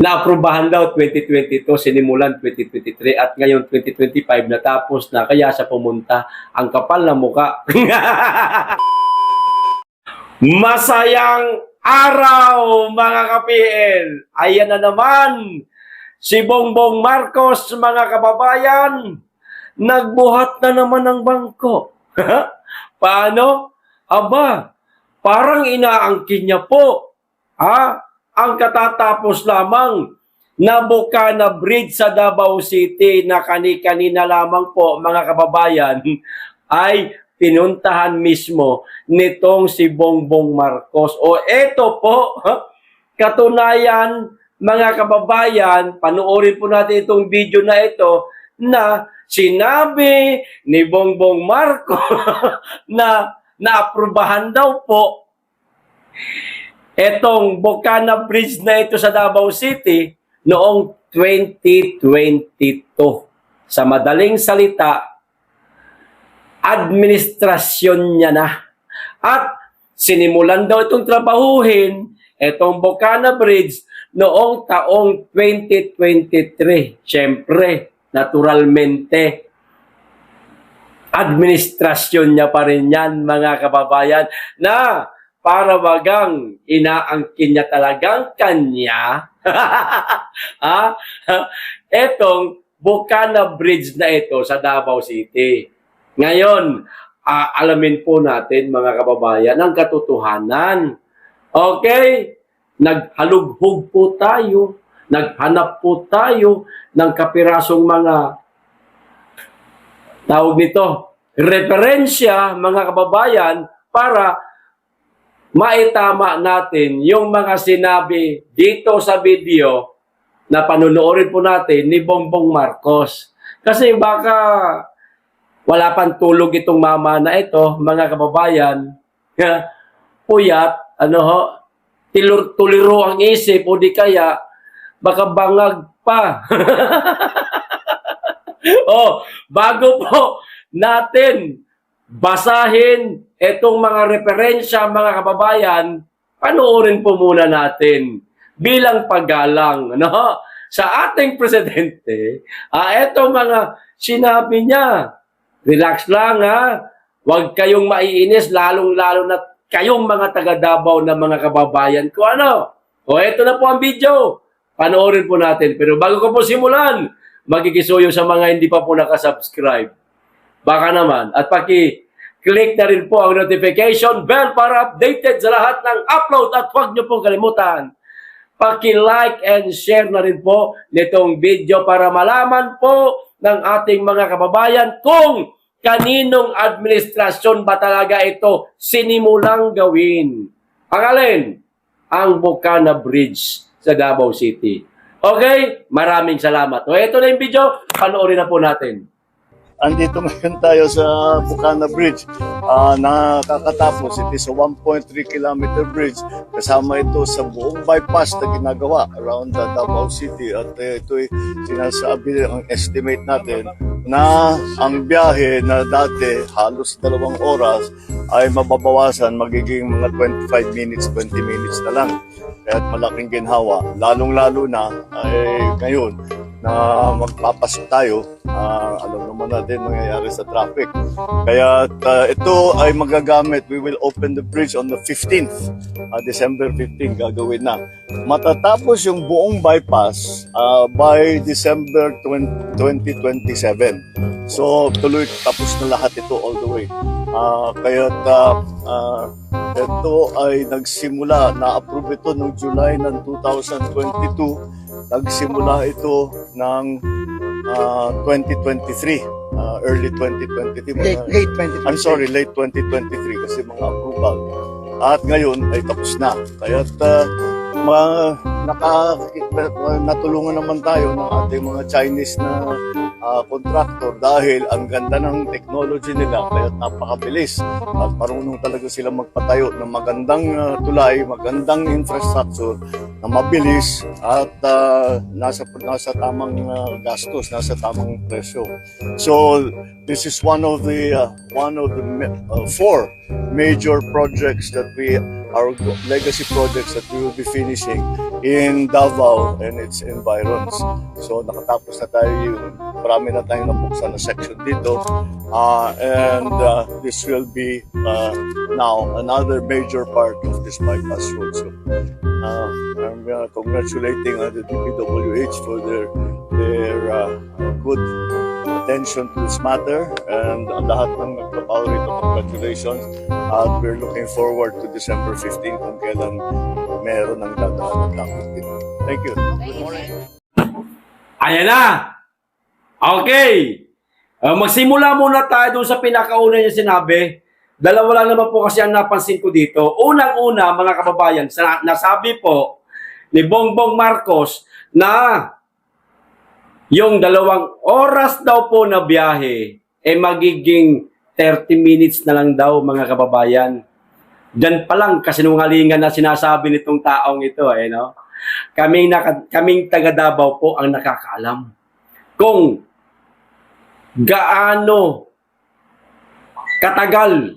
Naaprubahan daw 2022, sinimulan 2023 at ngayon 2025 natapos na kaya siya pumunta. Ang kapal na muka. Masayang araw mga ka-PL. Ayan na naman si Bongbong Marcos mga kababayan. Nagbuhat na naman ng bangko. Paano? Aba, parang inaangkin niya po. Ang katatapos lamang na Bocana Bridge sa Davao City na kani-kanina lamang po mga kababayan ay pinuntahan mismo nitong si Bongbong Marcos. O eto po, katunayan mga kababayan, panoorin po natin itong video na ito na sinabi ni Bongbong Marcos na naaprubahan daw po etong Bocana Bridge na ito sa Davao City noong 2022. Sa madaling salita, administrasyon niya na. At sinimulan daw itong trabahuhin, itong Bocana Bridge, noong taong 2023. Siyempre, naturalmente, administrasyon niya pa rin yan, mga kababayan, na para bagang inaangkin niya talagang kanya. Etong Bocana Bridge na ito sa Davao City. Ngayon, alamin po natin mga kababayan ang katotohanan. Okay? Naghalughog po tayo. Naghanap po tayo ng kapirasong mga tawag nito, referensya mga kababayan para maitama natin yung mga sinabi dito sa video na panonoorin po natin ni Bongbong Marcos. Kasi baka wala pang tulog itong mama na ito, mga kababayan. Puyat, tuliro ang isip o di kaya baka bangag pa. Bago po natin basahin itong mga referensya, mga kababayan, panoorin po muna natin bilang paggalang sa ating presidente. Itong mga sinabi niya, relax lang huwag kayong maiinis, lalong-lalo na kayong mga taga-Davao na mga kababayan ko. Ito na po ang video. Panoorin po natin. Pero bago ko po simulan, magkikisuyo sa mga hindi pa po nakasubscribe. Baka naman. At paki-click na rin po ang notification bell para updated sa lahat ng upload. At huwag niyo pong kalimutan, paki-like and share na rin po nitong video para malaman po ng ating mga kababayan kung kaninong administrasyon ba talaga ito sinimulang gawin. Ang alin? Ang Bocana Bridge sa Davao City. Okay? Maraming salamat. Ito na yung video. Panoorin na po natin. Andito ngayon tayo sa Bocana Bridge. Nakakatapos, ito sa 1.3 kilometer bridge. Kasama ito sa buong bypass na ginagawa around the Davao City. At ito'y sinasabi, ang estimate natin, na ang biyahe na dati halos 2 oras ay mababawasan, magiging mga 25 minutes, 20 minutes na lang. Kaya't malaking ginhawa. Lalong-lalo na ay ngayon na magpapasok tayo, alam naman natin mangyayari sa traffic. Kaya ito ay magagamit. We will open the bridge on the 15th, December 15, gagawin na. Matatapos yung buong bypass by December 2027. So tuloy, tapos na lahat ito all the way. Kaya ito ay nagsimula, na-approve ito noong July ng 2022. Nagsimula ito ng 2023, early 2023. Late 2023. I'm sorry, late 2023 kasi mga approval. At ngayon ay tapos na. Kaya natulungan naman tayo ng ating mga Chinese na contractor dahil ang ganda ng technology nila kaya napakabilis at marunong talaga sila magpatayo ng magandang tulay, magandang infrastructure na mabilis at nasa tamang gastos, nasa tamang presyo. So this is one of the 4 major projects that we our legacy projects that we will be finishing in Davao and its environs. So nakatapos na tayo yun. Marami na tayong nabuksan na section dito. This will be now another major part of this bypass road. So I'm congratulating the DPWH for their good attention to this matter, and ang lahat ng nagtrabaho rito, congratulations, at we're looking forward to December 15 kung kailan meron ng dadaan at lakot dito. Thank you. Good morning. Ayan na! Okay! Magsimula muna tayo doon sa pinakauna niya sinabi. Dalawa lang naman po kasi ang napansin ko dito. Unang-una, mga kababayan, nasabi po ni Bongbong Marcos na yung 2 oras daw po na biyahe magiging 30 minutes na lang daw, mga kababayan. Diyan pa lang kasinungalingan na sinasabi nitong taong ito, no? Kaming taga Davao po ang nakakaalam kung gaano katagal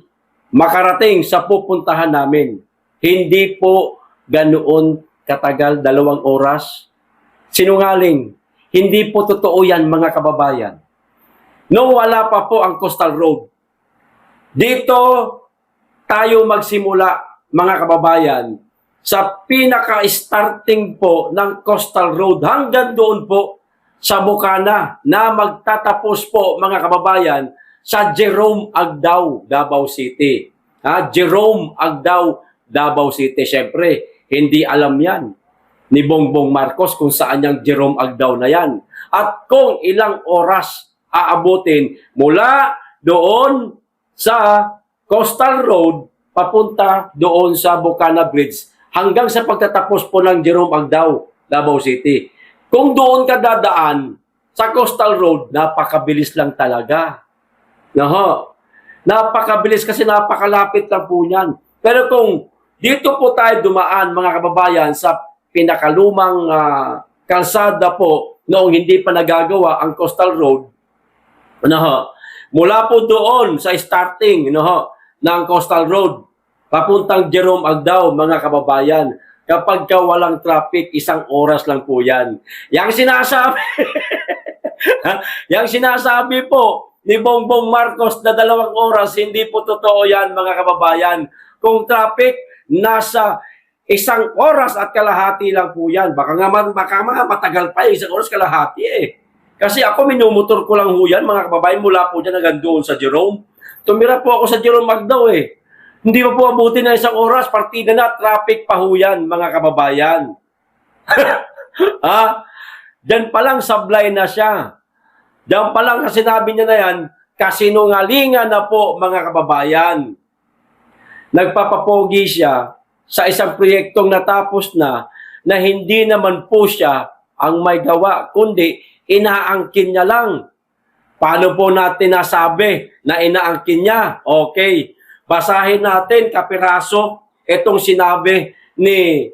makarating sa pupuntahan namin. Hindi po ganoon katagal, 2 oras. Sinungaling. Hindi po totoo yan, mga kababayan. Nung wala pa po ang Coastal Road, dito tayo magsimula, mga kababayan, sa pinaka-starting po ng Coastal Road hanggang doon po sa Bukana na magtatapos po, mga kababayan, sa Jerome Agdao, Davao City. Jerome Agdao, Davao City. Siyempre, hindi alam yan ni Bongbong Marcos kung saan yung Jerome Agdao na yan. At kung ilang oras aabutin mula doon sa Coastal Road papunta doon sa Bukana Bridge hanggang sa pagtatapos po ng Jerome Agdao, Davao City. Kung doon ka dadaan sa Coastal Road, napakabilis lang talaga. Napakabilis kasi napakalapit lang po yan. Pero kung dito po tayo dumaan, mga kababayan, sa pinakalumang kalsada po noong hindi pa nagagawa ang Coastal Road, mula po doon sa starting ng Coastal Road papuntang Jerome Agdao, mga kababayan, kapag ka walang traffic, 1 oras lang po yan. Yang sinasabi po ni Bongbong Marcos na 2 oras, hindi po totoo yan, mga kababayan. Kung traffic, nasa 1 oras at kalahati lang po yan. Baka nga matagal pa 1 oras kalahati Kasi ako minumutor ko lang ho yan, mga kababayan, mula po dyan hanggang doon sa Jerome. Tumira po ako sa Jerome Agdao Hindi pa po abutin na 1 oras, partida na, traffic pa ho yan, mga kababayan. Diyan pa lang sablay na siya. Diyan pa lang kasi sinabi niya na yan, kasinungalingan na po, mga kababayan. Nagpapapogi siya sa isang proyektong natapos na hindi naman po siya ang may gawa, kundi inaangkin niya lang. Paano po natin nasabi na inaangkin niya? Okay, basahin natin kapiraso itong sinabi ni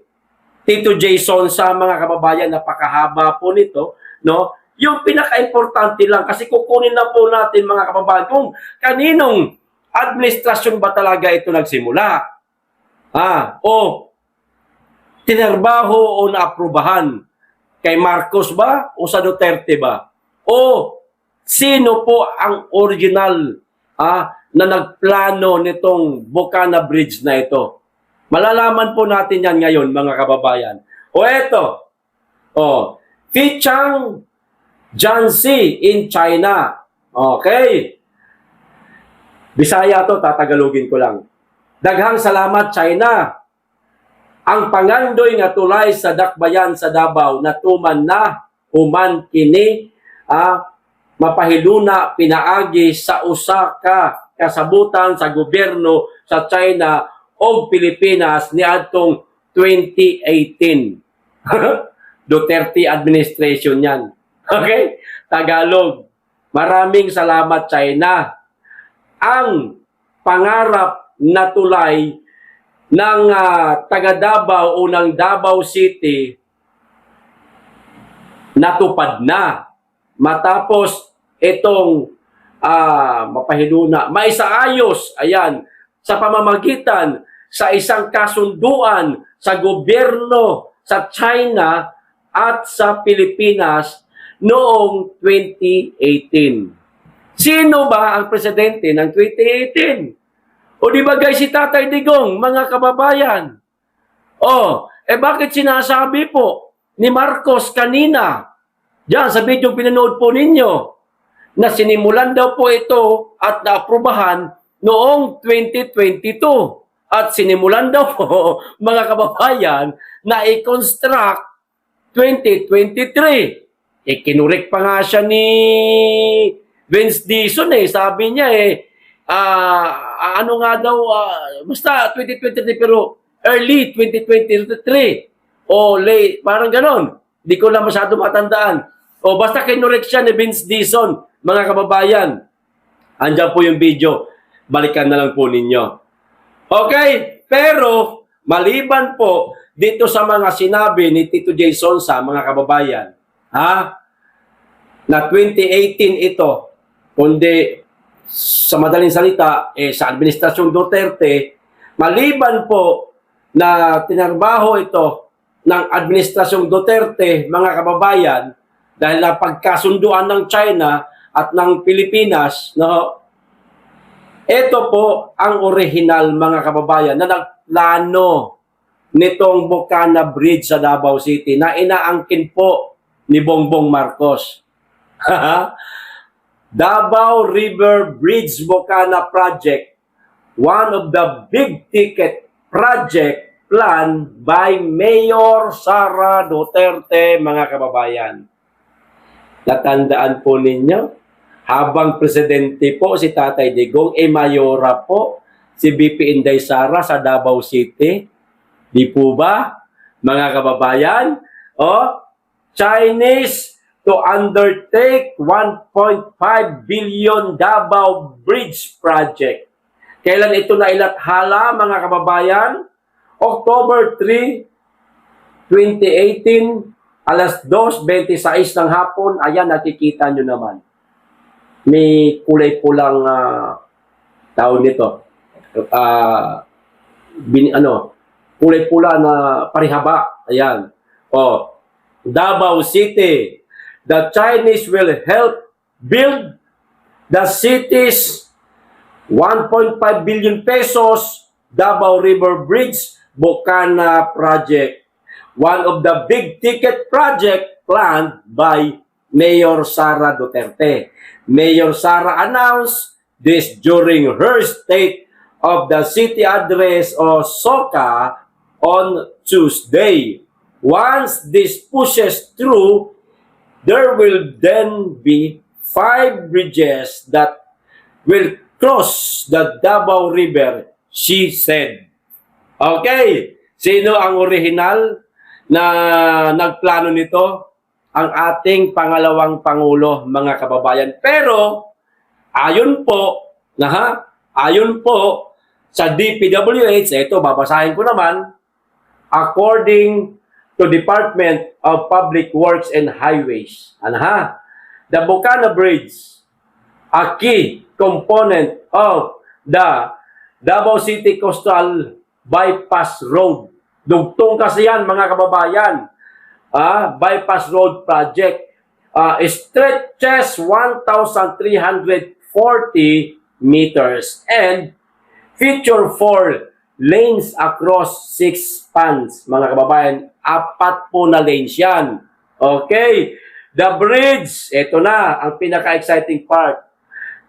Tito Jason sa mga kababayan. Napakahaba po nito, no? Yung pinaka-importante lang, kasi kukunin na po natin, mga kababayan, kung kaninong administrasyon ba talaga ito nagsimula? O tinarbaho o naaprubahan? Kay Marcos ba o sa Duterte ba? O sino po ang original na nagplano nitong Bukana Bridge na ito? Malalaman po natin yan ngayon, mga kababayan. O eto, Fichang Jiangxi in China. Okay. Bisaya to, tatagalogin ko lang. Daghang salamat, China. Ang pangandoy nga tulay sa dakbayan sa Davao natuman na human kini mapahiluna pinaagi sa usa ka kasabutan sa gobyerno sa China o Pilipinas niadtong 2018. Duterte administration yan. Okay? Tagalog. Maraming salamat, China. Ang pangarap na tulay ng taga Davao o ng Davao City natupad na. Matapos itong mapahiluna, maisaayos, ayan, sa pamamagitan sa isang kasunduan sa gobyerno sa China at sa Pilipinas noong 2018. Sino ba ang presidente ng 2018? O di ba guys si Tatay Digong, mga kababayan? Bakit sinasabi po ni Marcos kanina, diyan sa video pinanood po ninyo, na sinimulan daw po ito at naaprubahan noong 2022. At sinimulan daw po, mga kababayan, na i-construct 2023. Kinurek pa nga siya ni Vince Dizon sabi niya basta 2023 pero early 2023 o late, parang ganon. Di ko lang masyado matandaan. Basta kinurek siya ni Vince Dizon, mga kababayan. Andiyan po yung video. Balikan na lang po ninyo. Okay, pero maliban po dito sa mga sinabi ni Tito Jason sa mga kababayan, na 2018 ito, kundi sa madaling salita, sa Administrasyong Duterte, maliban po na tinarbaho ito ng Administrasyong Duterte, mga kababayan, dahil na pagkasunduan ng China at ng Pilipinas, ito po ang original, mga kababayan, na nagplano nitong Bocana Bridge sa Davao City na inaangkin po ni Bongbong Marcos. Davao River Bridge Bocana Project, one of the big ticket project planned by Mayor Sara Duterte, mga kababayan. Natandaan po ninyo, habang presidente po si Tatay Digong, mayora po si BP Inday Sara sa Davao City. Di po ba, mga kababayan? Chinese to undertake 1.5 billion Davao Bridge Project. Kailan ito nailathala, mga kababayan? October 3, 2018, alas 2:26 ng hapon. Ayan, nakikita nyo naman. May kulay pulang tawag nito. Kulay pula na parihaba. Ayan. Davao City. The Chinese will help build the city's 1.5 billion pesos Davao River Bridge Bocana Project. One of the big ticket project planned by Mayor Sara Duterte. Mayor Sara announced this during her State of the City address o SOCA on Tuesday. Once this pushes through, there will then be 5 bridges that will cross the Davao River, she said. Okay, sino ang original na nagplano nito? Ang ating pangalawang Pangulo, mga kababayan. Pero, ayon po sa DPWH, ito, babasahin ko naman, according to Department of Public Works and Highways. The Bocana Bridge, a key component of the Davao City Coastal Bypass Road. Dugtong kasi yan, mga kababayan. Bypass Road Project. Stretches 1,340 meters and feature 4 lanes across 6 spans, mga kababayan. 4 po na lanes yan. Okay. The bridge, ito na, ang pinaka-exciting part.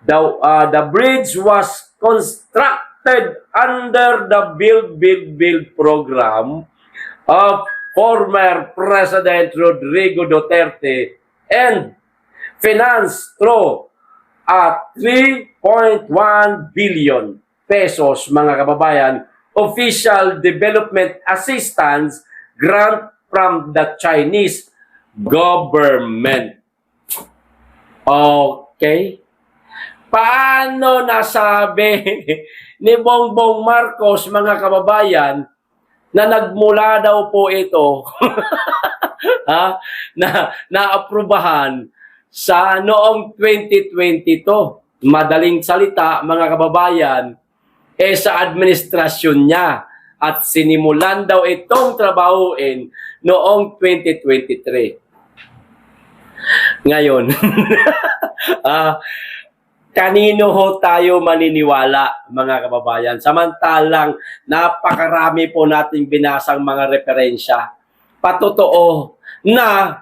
The bridge was constructed under the Build program of former President Rodrigo Duterte and financed through a 3.1 billion pesos, mga kababayan, official development assistance grant from the Chinese government. Okay? Paano nasabi ni Bongbong Marcos, mga kababayan, na nagmula daw po ito na naaprubahan sa noong 2022? Madaling salita, mga kababayan, sa administrasyon niya at sinimulan daw itong trabahuin noong 2023. Ngayon, kanino ho tayo maniniwala, mga kababayan? Samantalang napakarami po nating binasang mga referensya. Patotoo na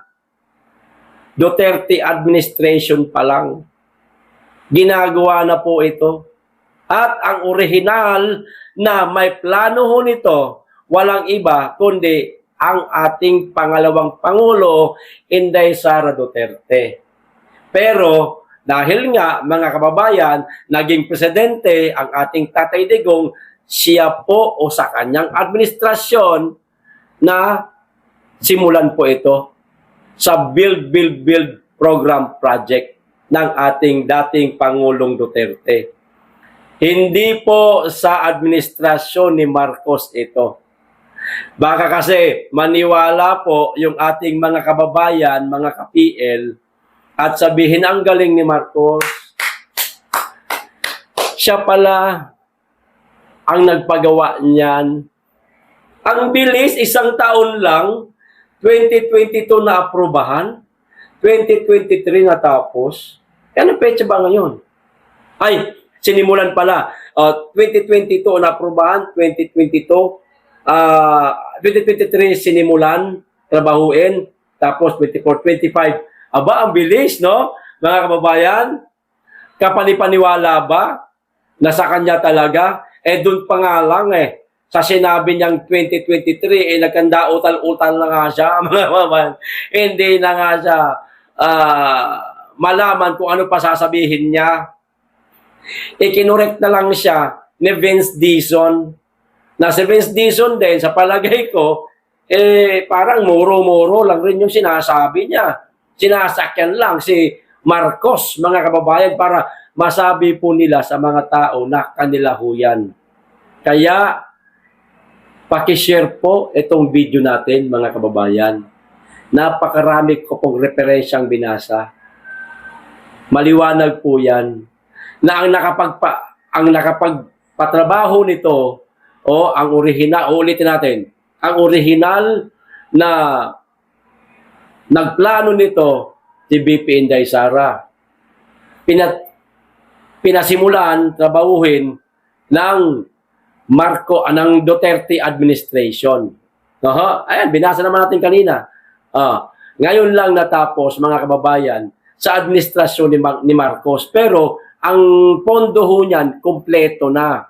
Duterte administration pa lang, ginagawa na po ito. At ang orihinal na may plano ho nito, walang iba kundi ang ating pangalawang Pangulo, Inday Sara Duterte. Pero dahil nga, mga kababayan, naging presidente ang ating Tatay Digong, siya po o sa kanyang administrasyon na simulan po ito sa Build, Build, Build program project ng ating dating Pangulong Duterte. Hindi po sa administrasyon ni Marcos ito. Baka kasi maniwala po yung ating mga kababayan, mga ka-PL, at sabihin ang galing ni Marcos, siya pala ang nagpagawa niyan. Ang bilis, isang taon lang, 2022 na aprobahan, 2023 natapos. Ano petsa ba ngayon? Ay, sinimulan pala. 2022 na aprobahan, 2023 sinimulan, trabahuin, tapos 24, 25. Aba, ang bilis, no? Mga kababayan, kapanipaniwala ba na sa kanya talaga? Doon pa nga lang sa sinabi niyang 2023, nagkanda utal-utal na nga siya, mga kababayan. Hindi na nga siya malaman kung ano pa sasabihin niya. Ikinorek na lang siya ni Vince Dizon. Na si Vince Dizon din, sa palagay ko, parang muro-muro lang rin yung sinasabi niya. Sinasakyan lang si Marcos, mga kababayan, para masabi po nila sa mga tao na kanila ho yan. Kaya, pakishare po itong video natin, mga kababayan. Napakarami ko pong referensyang binasa. Maliwanag po yan na ang nakapagpatrabaho nito o ang original, ulitin natin, ang original na nagplano nito si BP Inday Sara. Pinasimulan, trabahuhin ng ng Duterte administration. Ayan, binasa naman natin kanina. Ngayon lang natapos, mga kababayan, sa administrasyon ni Marcos. Pero ang pondo ho niyan, kompleto na.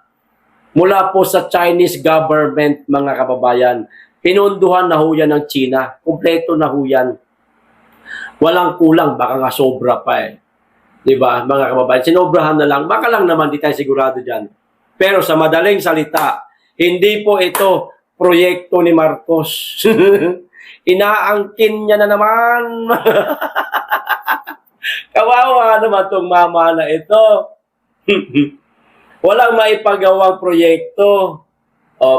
Mula po sa Chinese government, mga kababayan, pinunduhan na ho yan ng China. Kompleto na ho yan. Walang kulang, baka nga sobra pa Diba, mga kababayan? Sinobrahan na lang. Baka lang naman, di tayo sigurado dyan. Pero sa madaling salita, hindi po ito proyekto ni Marcos. Inaangkin niya na naman. Kawawa naman itong mama na ito. Walang maipagawang proyekto.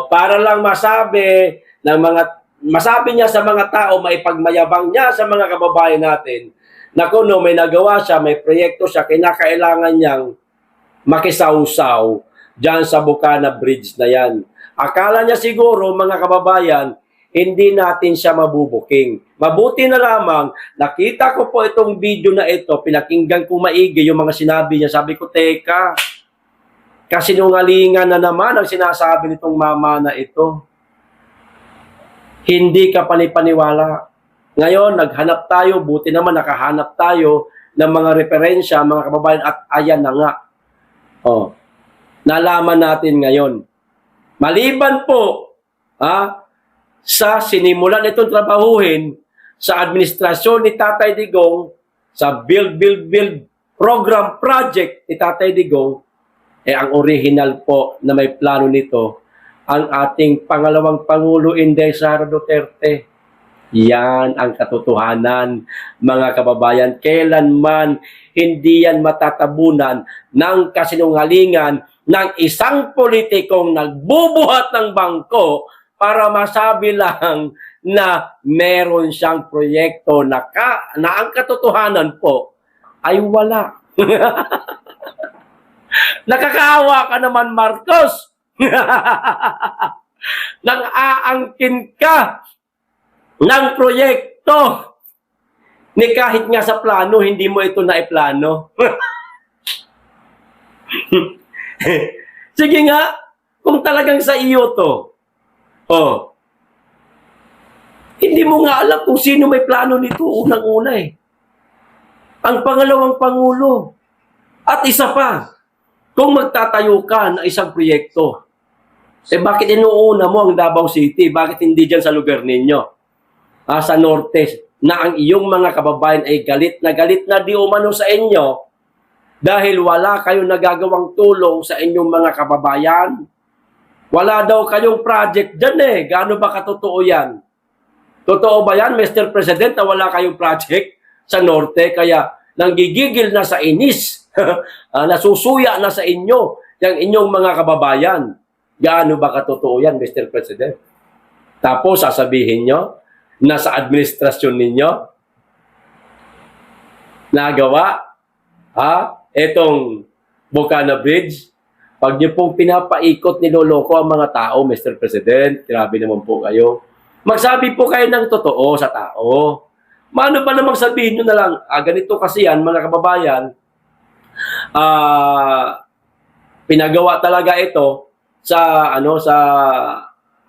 Para lang masabi niya sa mga tao, maipagmayabang niya sa mga kababayan natin na kung may nagawa siya, may proyekto siya, kinakailangan niyang makisawsaw dyan sa Bukana Bridge na yan. Akala niya siguro, mga kababayan, hindi natin siya mabubuking. Mabuti na lamang, nakita ko po itong video na ito, pinakinggan ko maigi yung mga sinabi niya. Sabi ko, teka, kasinungalingan na naman ang sinasabi nitong mama na ito. Hindi ka panipaniwala. Ngayon, naghanap tayo, buti naman nakahanap tayo ng mga referensya, mga kababayan, at ayan na nga. Nalaman natin ngayon. Maliban po, sa sinimulan itong trabahuhin sa administrasyon ni Tatay Digong, sa Build, Build, Build program project ni Tatay Digong, ang original po na may plano nito, ang ating pangalawang Pangulo, Inday Sara Duterte. Yan ang katotohanan, mga kababayan. Kailanman hindi yan matatabunan ng kasinungalingan ng isang politikong nagbubuhat ng bangko para masabi lang na meron siyang proyekto na ang katotohanan po ay wala. Nakakaawa ka naman, Marcos. nang aangkin ka ng proyekto ni kahit nga sa plano, hindi mo ito naiplano. Sige nga, kung talagang sa iyo to, oh, hindi mo nga alam kung sino may plano nito unang-una eh. Ang pangalawang Pangulo. At isa pa, kung magtatayo ka ng isang proyekto, bakit inuuna mo ang Davao City? Bakit hindi dyan sa lugar ninyo? Sa norte, na ang iyong mga kababayan ay galit na di umano sa inyo dahil wala kayong nagagawang tulong sa inyong mga kababayan. Wala daw kayong project dyan eh. Gaano ba katotoo yan? Totoo ba yan, Mr. President, na wala kayong project sa norte kaya nanggigigil na sa inis, nasusuya na sa inyo yung inyong mga kababayan? Gaano ba katotoo yan, Mr. President? Tapos sasabihin nyo na sa administrasyon ninyo nagawa etong Bocana Bridge. Pag nyo pong pinapaikot, niloloko ang mga tao, Mr. President, grabe naman po kayo. Magsabi po kayo ng totoo sa tao. Mano ba namang sabihin nyo na lang, ganito kasi yan, mga kababayan, pinagawa talaga ito sa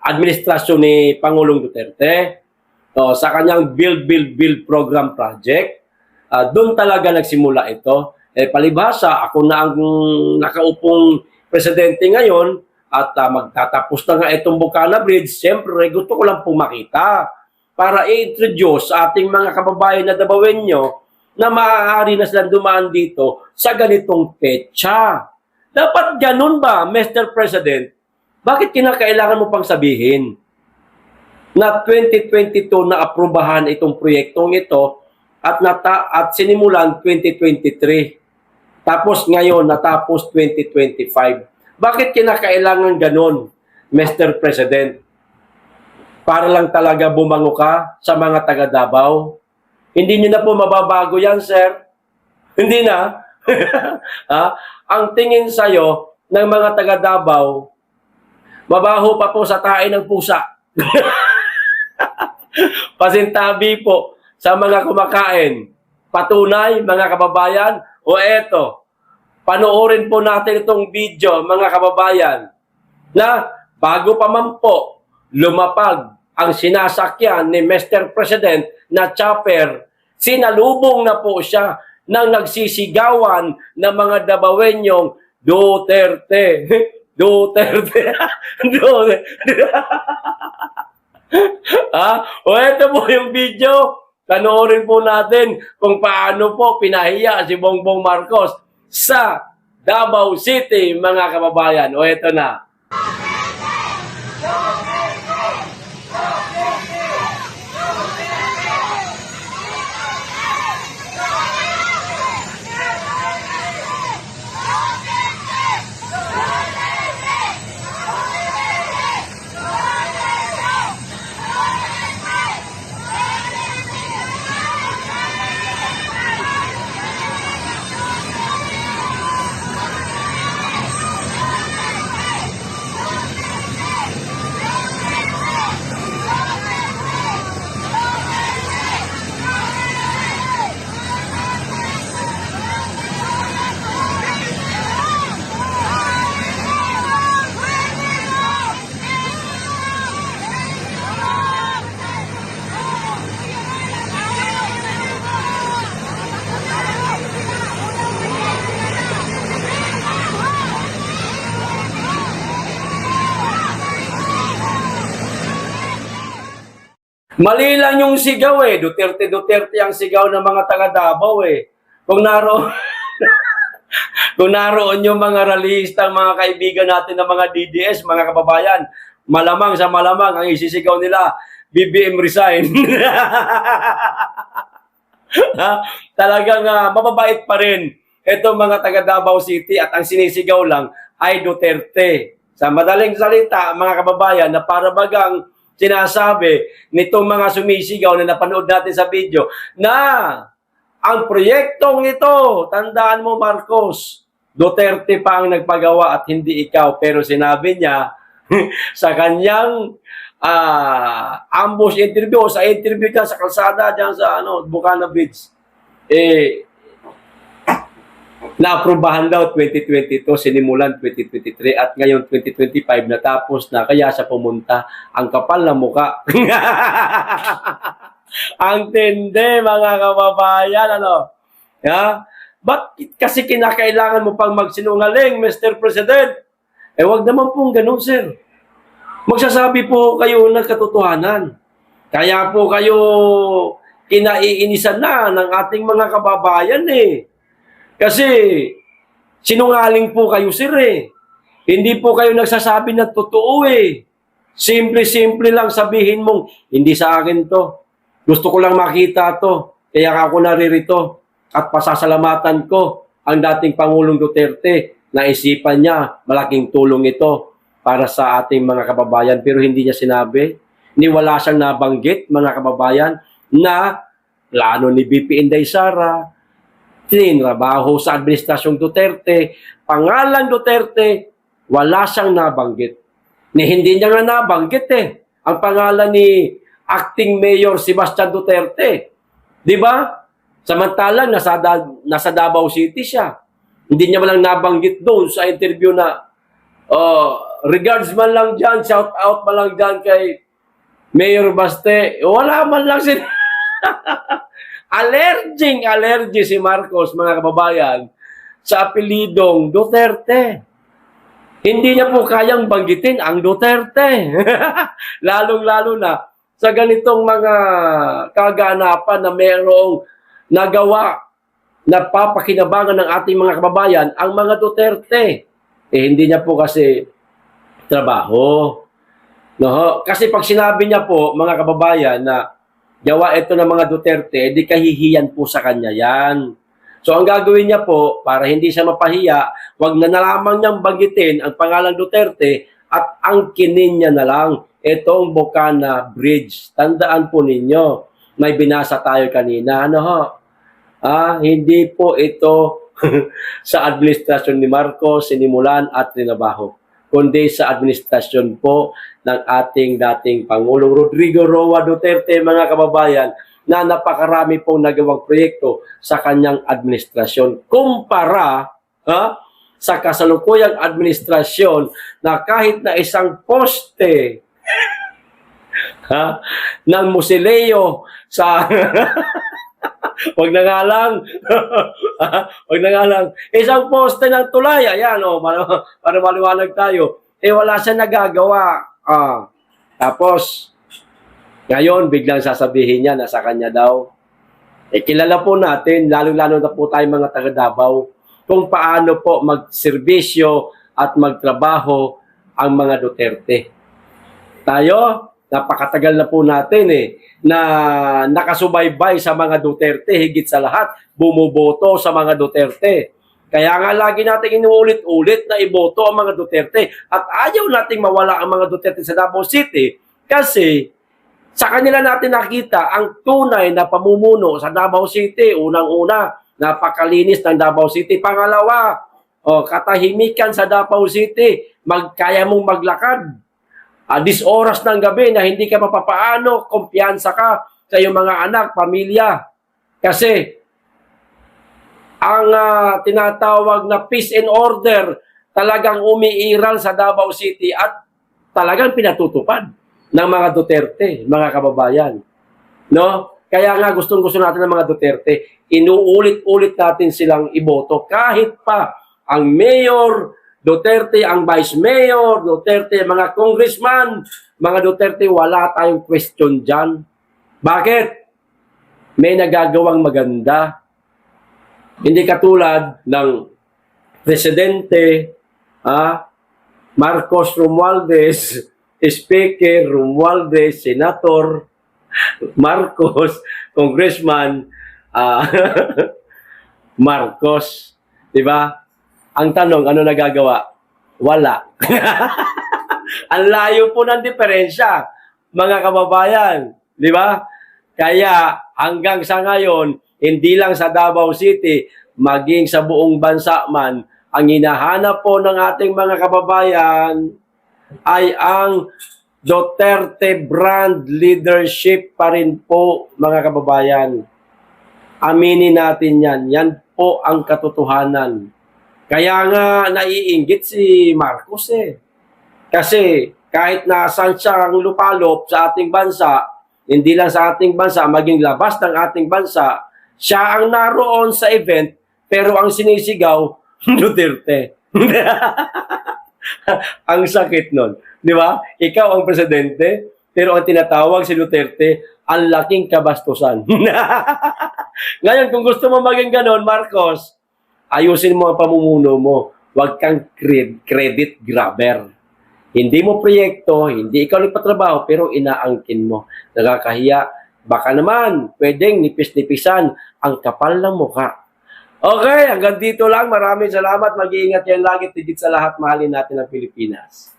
administrasyon ni Pangulong Duterte, sa kanyang Build Program Project. Doon talaga nagsimula ito. Palibhasa, ako na ang nakaupong presidente ngayon, at magtatapos na nga itong Bocana Bridge. Siyempre, gusto ko lang pong makita para i-introduce sa ating mga kababayan na Dabawenyo na maaari na silang dumaan dito sa ganitong petsa. Dapat ganun ba, Mr. President? Bakit kinakailangan mo pang sabihin na 2022 na aprubahan itong proyektong ito at sinimulan 2023. Tapos ngayon natapos 2025. Bakit kinakailangan ganon, Mr. President? Para lang talaga bumango ka sa mga taga Davao? Hindi nyo na po mababago yan, sir. Hindi na. Ang tingin sa'yo ng mga taga Davao, mabaho pa po sa tae ng pusa. Pasintabi po sa mga kumakain. Patunay, mga kababayan, o eto, panoorin po natin itong video, mga kababayan, na bago pa man po lumapag ang sinasakyan ni Mr. President na chopper, sinalubong na po siya ng nagsisigawan ng mga Dabawenyong Duterte. Duterte. Duterte. O eto po yung video. Panoorin po natin kung paano po pinahiya si Bongbong Marcos sa Davao City, mga kababayan. O eto na. Mali lang yung sigaw eh. Duterte ang sigaw ng mga taga Davao eh. Kung naroon, kung naroon yung mga rallyista, mga kaibigan natin ng mga DDS, mga kababayan, malamang sa malamang ang isisigaw nila, BBM resign. Talagang mababait pa rin itong mga taga Davao City at ang sinisigaw lang ay Duterte. Sa madaling salita, mga kababayan, na para bagang sinasabi nitong mga sumisigaw na napanood natin sa video na ang proyektong ito, tandaan mo Marcos, Duterte pa ang nagpagawa at hindi ikaw. Pero sinabi niya, sa kanyang ambush interview, sa interview dyan sa kalsada, dyan sa Bucana Bridge, naaprubahan daw 2022, sinimulan 2023, at ngayon 2025 natapos na, kaya siya pumunta. Ang kapal na muka. Ang tindi, mga kababayan, Bakit kasi kinakailangan mo pang magsinungaling, Mr. President? Wag naman pong ganun, sir. Magsasabi po kayo ng katotohanan. Kaya po kayo kinaiinisan na ng ating mga kababayan Kasi sinungaling po kayo, sir Hindi po kayo nagsasabi ng totoo Simple-simple lang sabihin mong, hindi sa akin to. Gusto ko lang makita to. Kaya ako naririto. At pasasalamatan ko ang dating Pangulong Duterte. Naisipan niya, malaking tulong ito para sa ating mga kababayan. Pero hindi niya sinabi, wala siyang nabanggit, mga kababayan, na plano ni BP Inday Sara, tinrabaho sa Administrasyong Duterte, pangalan Duterte, wala siyang nabanggit. Hindi niya nga nabanggit ang pangalan ni Acting Mayor Sebastian Duterte. Di ba? Samantalang nasa Davao City siya. Hindi niya malang nabanggit doon sa interview na regards man lang dyan, shout out man lang dyan kay Mayor Baste. Wala man lang allergy si Marcos, mga kababayan, sa apelidong Duterte. Hindi niya po kayang banggitin ang Duterte. Lalong-lalo na sa ganitong mga kaganapan na mayroong nagawa na papakinabangan ng ating mga kababayan, ang mga Duterte. Hindi niya po kasi trabaho. Kasi pag sinabi niya po, mga kababayan, na gawa ito ng mga Duterte, di kahihiyan po sa kanya yan. So ang gagawin niya po, para hindi siya mapahiya, wag na lamang niyang banggitin ang pangalan Duterte at angkinin niya na lang itong Bucana Bridge. Tandaan po ninyo, may binasa tayo kanina. Hindi po ito sa administrasyon ni Marcos, sinimulan at trinabaho, kundi sa administrasyon po ng ating dating Pangulong Rodrigo Roa Duterte, mga kababayan, na napakarami pong nagawang proyekto sa kanyang administrasyon. Kumpara sa kasalukuyang administrasyon na kahit na isang poste ng musileo sa wag na nga lang. Isang poste ng tulay, ayan para maliwanag tayo. Wala siya nagagawa. Tapos, ngayon, biglang sasabihin niya na sa kanya daw. Kilala po natin, lalo-lalo na po tayo mga taga-Davao, kung paano po magserbisyo at magtrabaho ang mga Duterte. Tayo, napakatagal na po natin na nakasubaybay sa mga Duterte, higit sa lahat, bumuboto sa mga Duterte. Kaya nga lagi natin inuulit-ulit na iboto ang mga Duterte at ayaw nating mawala ang mga Duterte sa Davao City kasi sa kanila natin nakita ang tunay na pamumuno sa Davao City. Unang-una, napakalinis ng Davao City. Pangalawa, katahimikan sa Davao City. Kaya mong maglakad. 10 oras ng gabi na hindi ka mapapaano, kumpiyansa ka sa iyong mga anak, pamilya. Kasi ang tinatawag na peace and order talagang umiiral sa Davao City at talagang pinatutupad ng mga Duterte, mga kababayan. Kaya nga gustong-gusto natin ng mga Duterte, inuulit-ulit natin silang iboto kahit pa ang mayor Duterte, ang vice mayor Duterte, mga congressman, mga Duterte, wala tayong question dyan. Bakit? May nagagawang maganda. Hindi katulad ng Presidente Marcos Romualdez, Speaker Romualdez, Senator Marcos, Congressman Marcos. Diba? Ang tanong, ano nagagawa? Wala. Ang layo po ng diferensya, mga kababayan. Di ba? Kaya hanggang sa ngayon, hindi lang sa Davao City, maging sa buong bansa man, ang hinahanap po ng ating mga kababayan, ay ang Duterte brand leadership pa rin po, mga kababayan. Aminin natin yan. Yan po ang katotohanan. Kaya nga naiinggit si Marcos eh. Kasi kahit nasaan siya ang lupalop sa ating bansa, hindi lang sa ating bansa, maging labas ng ating bansa, siya ang naroon sa event, pero ang sinisigaw, Duterte. Ang sakit nun. Di ba? Ikaw ang presidente, pero ang tinatawag si Duterte, ang laking kabastusan. Ngayon, kung gusto mo maging ganon, Marcos, ayusin mo ang pamumuno mo. Huwag kang credit grabber. Hindi mo proyekto, hindi ikaw nagpatrabaho, pero inaangkin mo. Nakakahiya. Baka naman, pwedeng nipis-nipisan ang kapal ng mukha. Okay, hanggang dito lang. Maraming salamat. Mag-iingat yan lagi. Tigit sa lahat, mahalin natin ang Pilipinas.